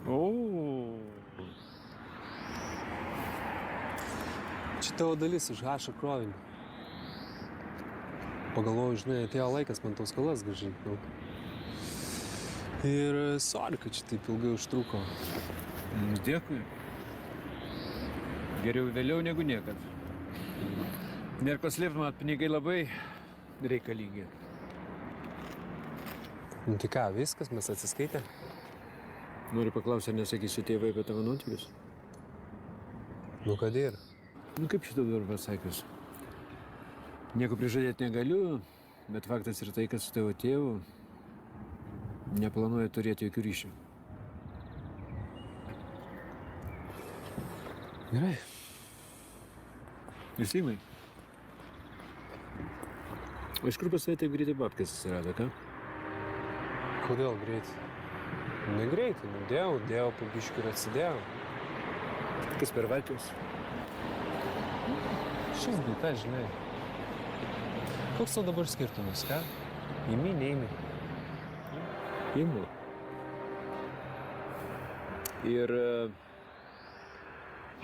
O. Čia tavo dalis iš Hašo krovinio. Pagalvoju, žinai, atėjo laikas man tos skolas grąžinti. Nu. Ir sorry, kad čia taip ilgai užtruko. Dėkui. Geriau vėliau negu niekad. Nėr ko slėpti, man pinigai labai reikalingi. Nu tai ką, viskas, mes atsiskaitė. Noriu paklausyti, ar nesakysiu tėvai apie tavo nuotykius? Nu kad ir. Nu kaip šitą dabar pasakius? Nieko prižadėti negaliu, bet faktas yra tai, kad su tavo tėvu neplanuoju turėti jokių ryšių. Gerai. Juslimai. O iš kur pas tave taip greitai babkės atsirado, ką? Kodėl greitai? Negreitai, nu dėjau, po biškį ir atsidėjau. Kas per valkius? Šis būta, žinai. Koks tau dabar skirtumas, ką? Įmi, neįmi. Imu. Ir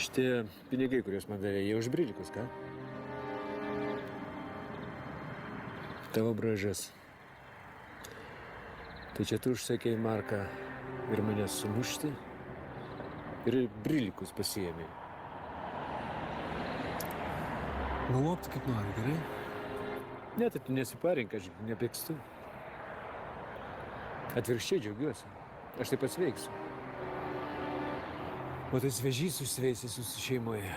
šitie pinigai, kuriuos man davė, jie už brilikus, ką? Tavo bražas. Tai čia tu užsakei Marką ir mane sumušti ir brilikus pasiėmė. Galvok tu kaip nori, gerai? Ne, tai tu nesiparink, aš nepykstu. Atvirkščiai džiaugiuosi. Aš taip pasveiksiu. O tas vėžys užsiveisęs jūsų šeimoje.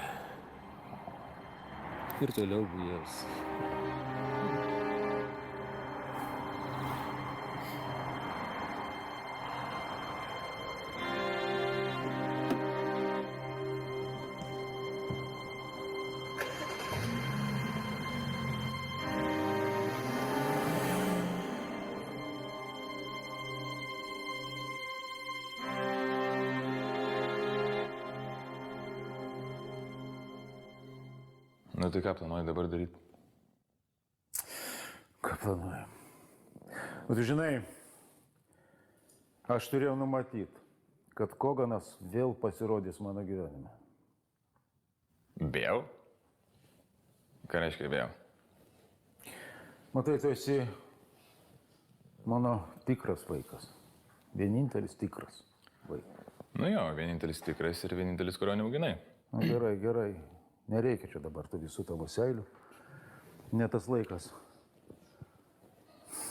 Ir toliau bujos. Nu tai ką planuoji dabar daryti? Ką planuoju? Tu žinai, aš turėjau numatyti, kad Koganas vėl pasirodys mano gyvenime. Vėl? Ką reiškia vėl? Matai, tu esi mano tikras vaikas. Vienintelis tikras vaikas. Nu jo, vienintelis tikras ir vienintelis, kurio neauginai. Nu, gerai, gerai. Nereikia čia dabar tų visų tavo seilių. Ne tas laikas.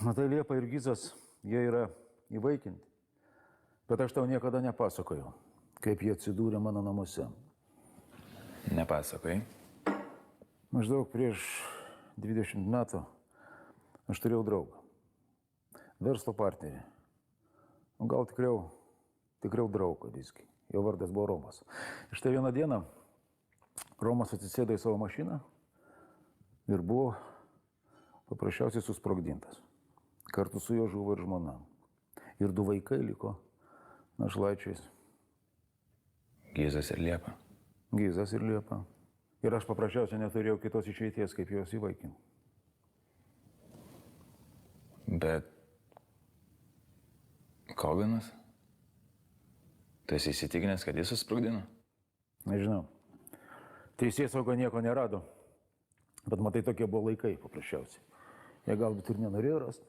Matai, Liepa ir Gizas, jie yra įvaikinti. Bet aš tau niekada nepasakoju, kaip jie atsidūrė mano namuose. Nepasakai. Maždaug prieš 20 metų aš turėjau draugą. Verslo partnerį. O gal tikriau draugą visgi. Jo vardas buvo Romas. Ir štai vieną dieną Romas atsisėdo į savo mašiną ir buvo paprasčiausiai susprogdintas. Kartu su juo žuvo ir žmona. Ir 2 vaikai liko našlaičiais. Gizas ir Liepa. Gizas ir Liepa. Ir aš paprasčiausiai neturėjau kitos išeities, kaip juos įvaikinti. Bet Koganas? Tu esi įsitikinęs, kad jis susprogdino? Nežinau. Teisėsauga nieko nerado. Bet matai, tokie buvo laikai paprasčiausiai. Jie galbūt ir nenorėjo rasti.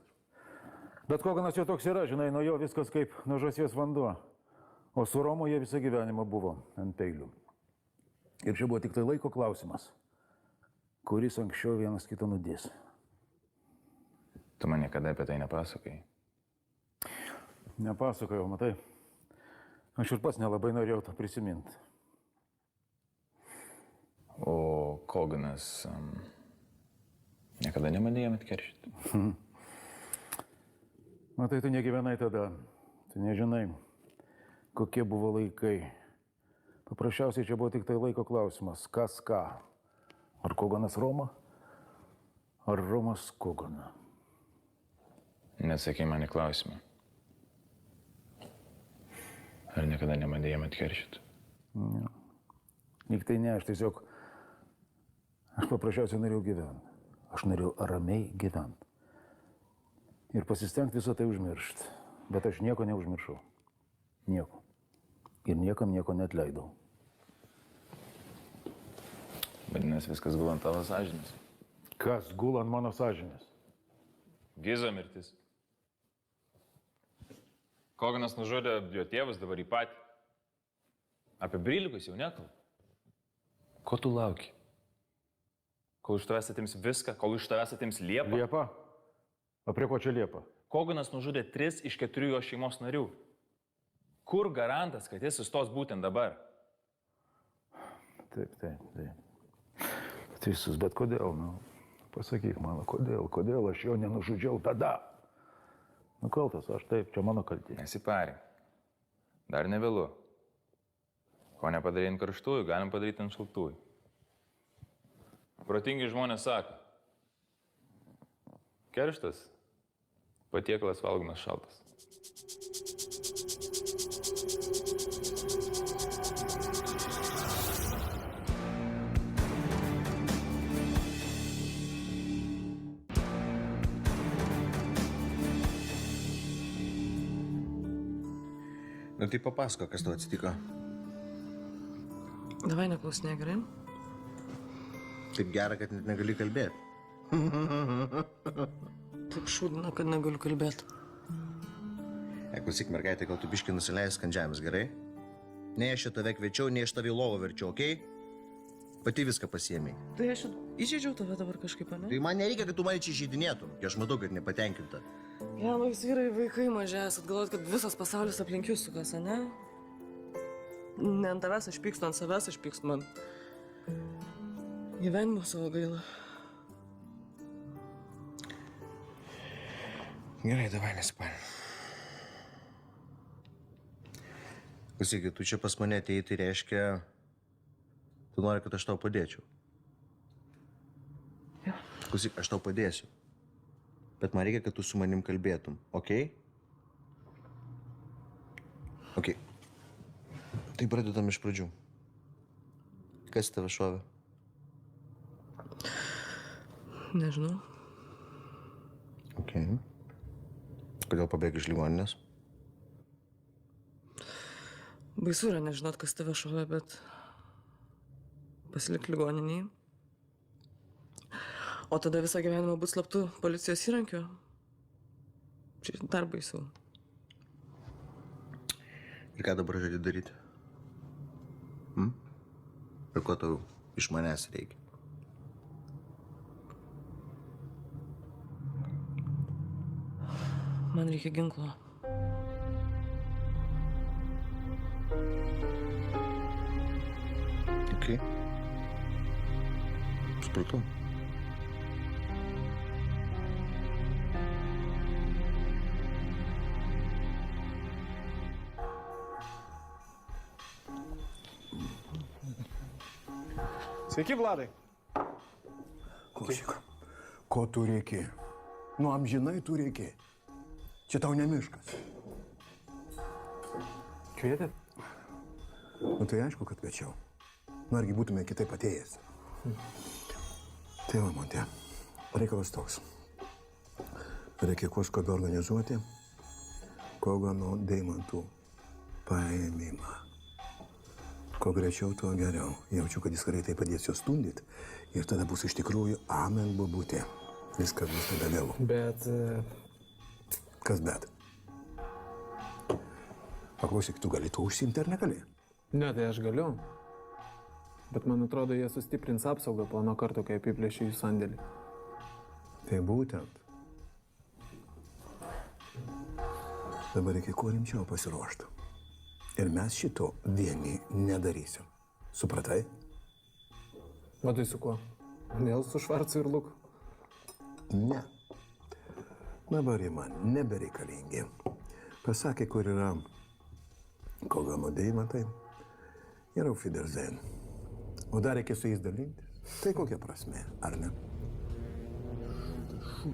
Bet Koganas jo toks yra, žinai, nuo jo viskas kaip nuo žąsies vanduo. O su Romu jie visą gyvenimą buvo ant peilių. Ir čia buvo tik tai laiko klausimas, kuris anksčiau vienas kitą nudės. Tu man niekada apie tai nepasakai. Nepasakojau, matai. Aš ir pats nelabai norėjau tą prisiminti. O Koganas niekada nemanė jam atkeršyti. Matai, tu negyvenai tada. Tu nežinai, kokie buvo laikai. Paprasčiausiai čia buvo tik tai laiko klausimas. Kas ką? Ar Koganas Roma? Ar Romas Koganą? Neatsakai man į klausimą. Ar niekada nemanė jam atkeršyti? Ne. Lyg tai ne, aš paprasčiausiai norėjau gyventi. Aš norėjau ramiai gyventi. Ir pasistengti visą tai užmiršti. Bet aš nieko neužmiršau. Nieko. ir niekam nieko neatleidau. Vadinasi, viskas gula ant tavo sąžinės. Kas gula ant mano sąžinės? Gizo mirtis. Koganas nužudė jo tėvus, dabar į patį. Apie Brylikus jau nekalbu. Ko tu lauki? Kol iš tavęs atims viską, kol iš tavęs atims Liepą? Liepa? O prie ko čia Liepa? Koganas nužudė 3 iš 4 jo šeimos narių. Kur garantas, kad jis sustos būtent dabar? Taip. Teisus, bet kodėl, pasakyk man, kodėl aš jo nenužudžiau tada? Kaltas, aš taip, čia mano kaltė. Nesiparink. Dar nevėlu. Ko nepadarė ant karštųjų, galim padaryti ant šaltųjų. Protingi žmonės sako. Kerštas, patiekalas valgomas šaltas. Nu tai papasako, kas tau atsitiko. Davai neklausinė, gerai? Taip gera, kad net negali kalbėti. Taip šūdina, kad negaliu kalbėti. Klausyk, mergaitė, gal tu biškį nusileisk ant žemės, gerai? Ne aš tave kviečiau, ne aš tave į lovą verčiau, okei? Pati viską pasiėmei. Tai aš įžeidžiau tave dabar kažkaip, ne? Tai man nereikia, kad tu mane čia įžeidinėtum, kai aš matau, kad nepatenkinta. Jano, jūs vyrai vaikai mažės, atgalvot, kad visas pasaulis aplink jūs sukas, ne? Ne ant tavęs aš pykstu, ant savęs aš pykstu, man. Gyvenimo savo gaila. Gerai, davai nesipainį. Klausyk, tu čia pas mane atėjai, tai reiškia, tu nori, kad aš tau padėčiau. Jo. Klausyk, aš tau padėsiu. Bet man reikia, kad tu su manim kalbėtum, okei? Okei. Tai pradedam iš pradžių. Kas tave šovė? Nežinau. Okei. Kodėl pabėgai iš ligoninės? Baisu yra nežinot, kas tave šovė, bet pasilik ligoniniai. O tada visą gyvenimą būt slaptų policijos įrankiu. Čia dar baisiau. Ir ką dabar žadi daryti? Ir ko tau iš manęs reikia? Man reikia ginklo. Okei. Supratau. Sveiki, Vladai. Klausyk, ko tu reikia? Nu, amžinai tu reikia. Čia tau ne miškas. Kvietėt? Nu, tai aišku, kad kviečiau. Nu, argi būtume kitaip atėjęs. Tai va, Montė, reikalas toks. Reikia kuo skubiau organizuoti Kogano deimantų paėmimą. Kuo greičiau, tuo geriau. Jaučiu, kad jis greitai padės juos stundyti ir tada bus iš tikrųjų amen bobutė. Viskas bus tada vėlu. Bet... Kas bet? Paklausyk, tu gali tu užsiimti ar negali? Ne, tai aš galiu. Bet man atrodo, jie sustiprins apsaugą po nuo karto, kai apiplėšiu jų sandėlį. Tai būtent. Dabar reikia kuo rimčiau pasiruošti. Ir mes šito vieni nedarysim. Supratai? Matai su kuo? Vėl su Švarcu ir Luku? Ne. Dabar jie man nebereikalingi. Pasakė, kur yra Kogano deimantai ir auf Wiedersehen. O dar reikia su jais dalintis. Tai kokia prasme, ar ne?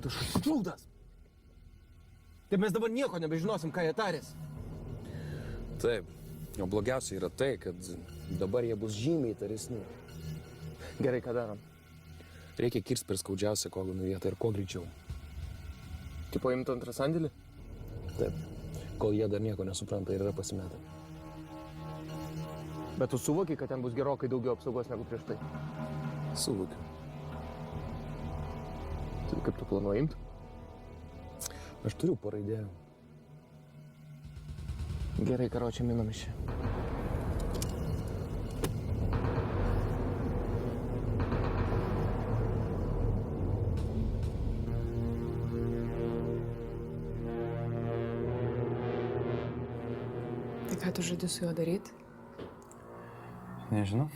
Šūdas! Tai mes dabar nieko nebežinosim, ką jie tarės. Taip, o blogiausia yra tai, kad dabar jie bus žymiai taresni. Gerai, ką darom? Reikia kirsti per skaudžiausią Kogano vietą ir kuo greičiau. Tipo imtų antrą sandėlį? Taip, kol jie dar nieko nesupranta ir yra pasimetę. Bet tu suvoki, kad ten bus gerokai daugiau apsaugos negu prieš tai. Suvokiu. Tai kaip tu planuoji imti? Aš turiu porą idėjų. Gerai, karočią, minam iš čia. Tai ką tu žadi su juo daryti? Nežinau.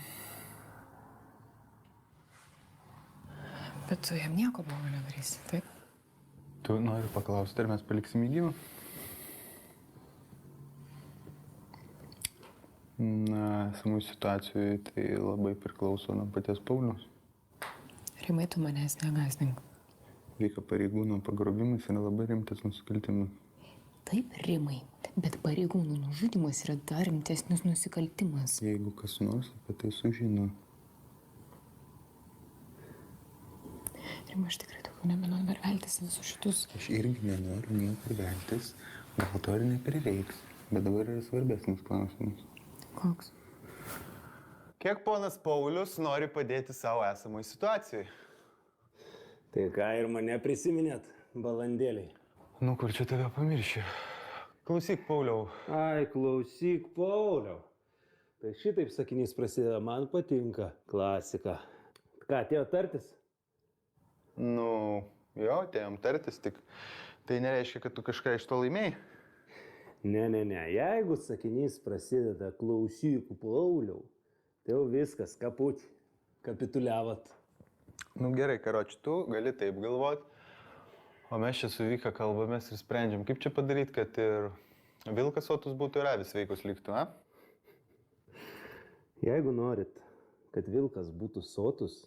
Bet tu jam nieko blogo nedarysi, taip? Tu nori paklausti, ar mes paliksim jį gyvą? Na, esamų situacijų tai labai priklauso nuo paties Pauliaus. Rimai, tu manęs negazdink. Vyko pareigūno pagrobimas yra labai rimtas nusikaltimas. Taip, Rimai, bet pareigūnų nužudymas yra dar rimtesnis nusikaltimas. Jeigu kas nors apie tai sužino. Rimai, aš tikrai daugiau nebenoriu dar veltis visus šitus. Aš irgi nenoriu niekur veltis, gal to ir neprireiks. Bet dabar yra svarbesnis klausimas. Koks? Kiek ponas Paulius nori padėti savo esamai situacijai? Tai ką ir mane prisiminėt, balandėliai? Nu, kur čia tave pamiršiu? Klausyk, Pauliau. Ai, klausyk, Pauliau. Tai šitaip sakinys prasideda, man patinka, klasika. Ką, atėjo tartis? Nu, jo, atėjom tartis, tik tai nereiškia, kad tu kažką iš to laimėjai. Ne. Jeigu sakinys prasideda klausyk, Pauliau, tai jau viskas, kapučiai, kapituliavat. Nu gerai, karoči, tu gali taip galvot, o mes čia su Vika kalbamės ir sprendžiam, kaip čia padaryti, kad ir vilkas sotus būtų ir avis sveikus liktų, a? Jeigu norit, kad vilkas būtų sotus,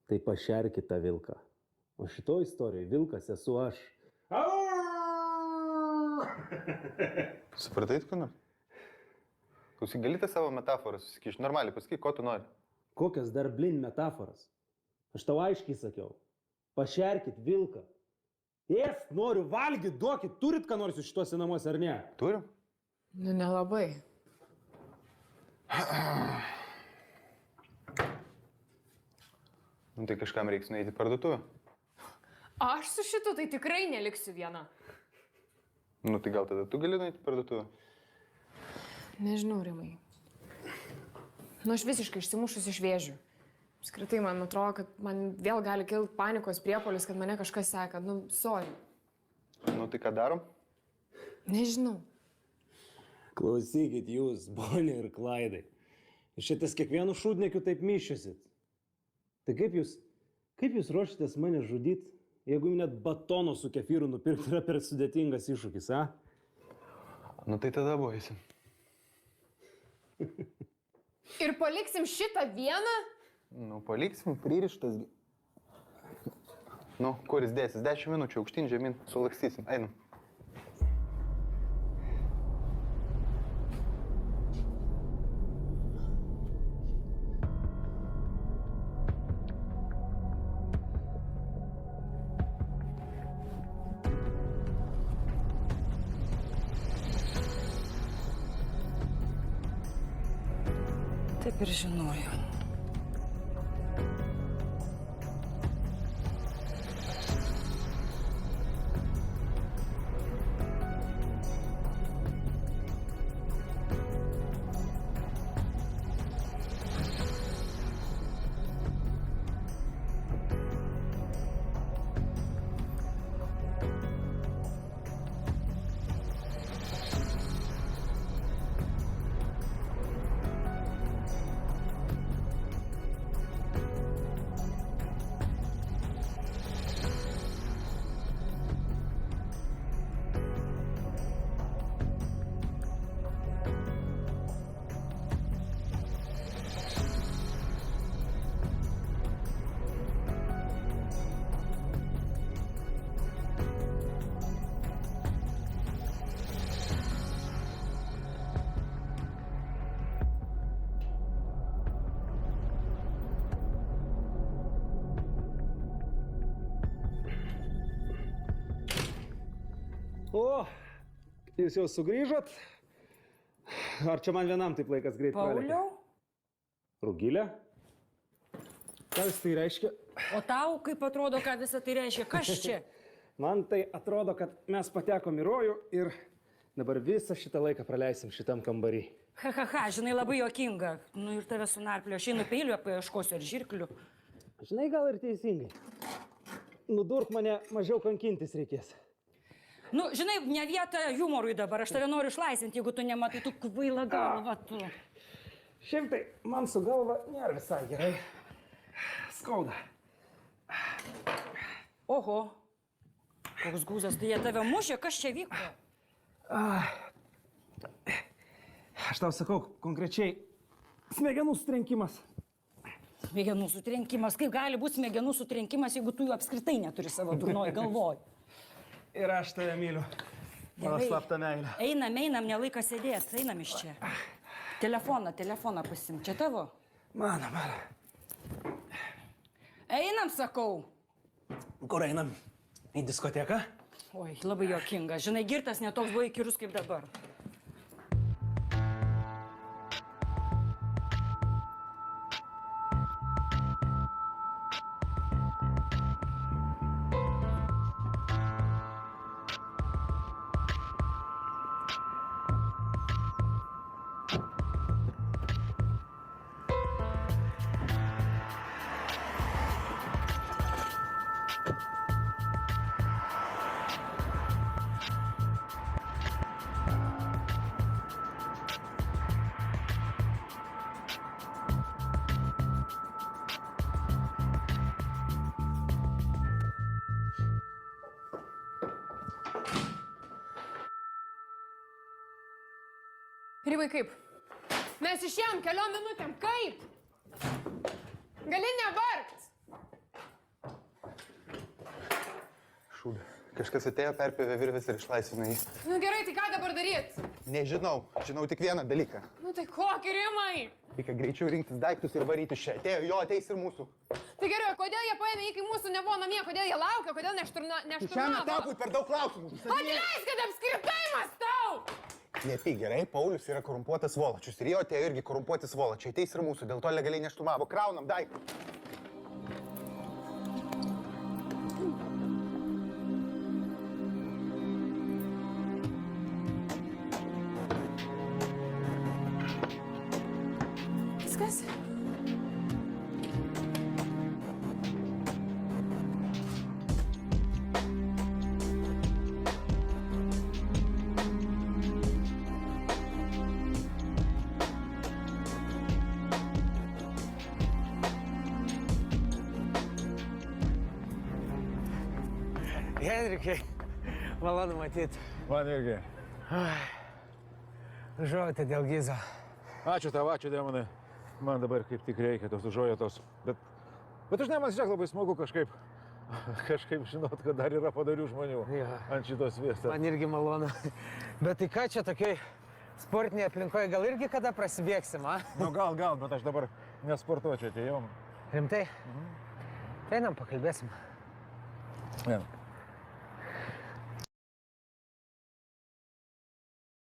tai pašerkit tą vilką. O šitoj istorijoje vilkas esu aš. Supratai, ką nors? Klausyk, gali tą savo metaforą susikišti? Normaliai, pasakyk, ko tu nori. Kokias dar blin metaforas? Aš tau aiškiai sakiau. Pašerkit vilką. Ėst, noriu valgyti, duokit, turit ką nors iš šituose namuose, ar ne? Turim? Nu, nelabai. Nu tai kažkam reiks nueiti į parduotuvę. Aš su šitu tai tikrai neliksiu viena. Nu tai gal tada tu gali nueiti į parduotuvę? Nežinau, Rimai. Nu, aš visiškai išsimušus iš vėžių. Apskritai, man atrodo, kad man vėl gali kilti panikos priepuolis, kad mane kažkas seka. Nu, sorry. Nu tai ką darom? Nežinau. Klausykit jūs, Bonnie ir Klaidai. Jūs šitas kiekvienu šūdniekiu taip myščiusit. Tai kaip jūs ruošitės mane žudyti, jeigu jums net batono su kefyru nupirkti yra per sudėtingas iššūkis, a? Nu tai tada boisim. Ir paliksim šitą vieną? Nu, paliksim, pririštas. Nu, kur jis dėsis? 10 minučių, aukštyn, žemyn, sulakstysim. Einam. Taip ir žinojau. O, jūs jau sugrįžot? Ar čia man vienam taip laikas greit pralėkė? Pauliau, Rugilė? Ką vis tai reiškia? o tau kaip atrodo, ką visą tai reiškia? Kas čia? Man tai atrodo, kad mes patekom į rojų ir dabar visą šitą laiką praleisim šitam kambarį. Ha, žinai, labai juokinga. Nu ir tave sunarplio. Aš einu peiliu, paieškosiu ar žirklių. Žinai, gal ir teisingai. Nudurk mane, mažiau kankintis reikės. Nu, žinai, ne vieta humorui dabar. Aš tave noriu išlaisvinti, jeigu tu nematai, tu kvaila galva, tu. Šiaip tai, man su galva nėra visai gerai. Skauda. Oho, koks gūzas, tai jie tave mušė, kas čia vyko? Aš tau sakau, konkrečiai, smegenų sutrenkimas. Smegenų sutrenkimas. Kaip gali būti smegenų sutrenkimas, jeigu tu jų apskritai neturi savo durnoj galvoj? Ir aš tave myliu. Mano slapta meilė. Einam, nelaikas sėdėt, einam iš čia. Telefoną pasim, čia tavo? Mano. Einam, sakau. Kur einam? Į diskoteką? Oi, labai juokinga. Žinai, girtas netoks buvo įkyrus kaip dabar. Rimai, kaip? Mes išėjom keliom minutėm, kaip? Gali nevargt! Šūdė. Kažkas atėjo, perpėvė virvės ir išlaisvino jį. Nu gerai, tai ką dabar daryt? Nežinau, žinau tik vieną dalyką. Nu tai kokį, Rimai? Reikia greičiau rinktis daiktus ir varyti iš čia. Atėjo, jo ateis ir mūsų. Tai gerai, kodėl jie paėmė jį, kai mūsų nebuvo namie, kodėl jie laukia, kodėl nešturmavo? Šiam etapui per daug klausimų. Atleisk, kad apskritai mąstau! Nepyk, gerai, Paulius yra korumpuotas svoločius ir jo atėjo irgi korumpuoti svoločiai. Ateis ir mūsų, dėl to legaliai nešturmavo. Kraunam daiktus. Viskas? Henrikai, malonu matyti. Man irgi. Žuvote dėl Gizo. Ačiū tau, ačiū, Demonai. Man dabar kaip tik reikia tos užuojautos. Bet žinai, man šiek labai smagu kažkaip žinot, kad dar yra padarių žmonių ant šitos vietos. Man irgi malonu. Bet tai ką čia tokiai sportinėje aplinkoje, gal irgi kada prasibėgsim, a? Nu gal, bet aš dabar nesportuočiau, atėjau. Rimtai? Einam, pakalbėsim. Einam.